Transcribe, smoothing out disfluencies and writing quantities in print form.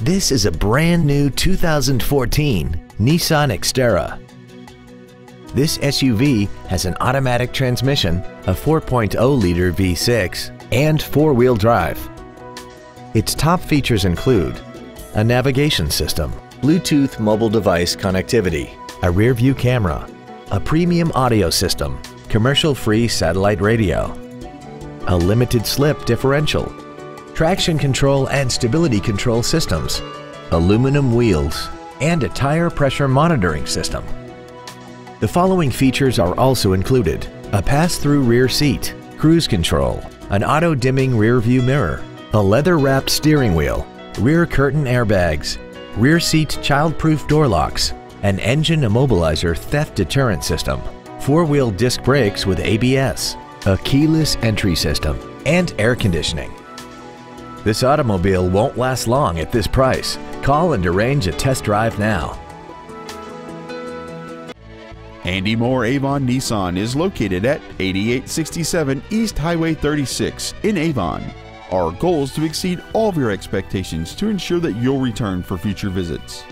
This is a brand new 2014 Nissan Xterra. This SUV has an automatic transmission, a 4.0-liter V6, and four-wheel drive. Its top features include a navigation system, Bluetooth mobile device connectivity, a rear-view camera, a premium audio system, commercial-free satellite radio, a limited-slip differential, traction control and stability control systems, aluminum wheels, and a tire pressure monitoring system. The following features are also included: a pass-through rear seat, cruise control, an auto-dimming rear-view mirror, a leather-wrapped steering wheel, rear curtain airbags, rear seat child-proof door locks, an engine immobilizer theft deterrent system, four-wheel disc brakes with ABS, a keyless entry system, and air conditioning. This automobile won't last long at this price. Call and arrange a test drive now. Andy Mohr Avon Nissan is located at 8867 East Highway 36 in Avon. Our goal is to exceed all of your expectations to ensure that you'll return for future visits.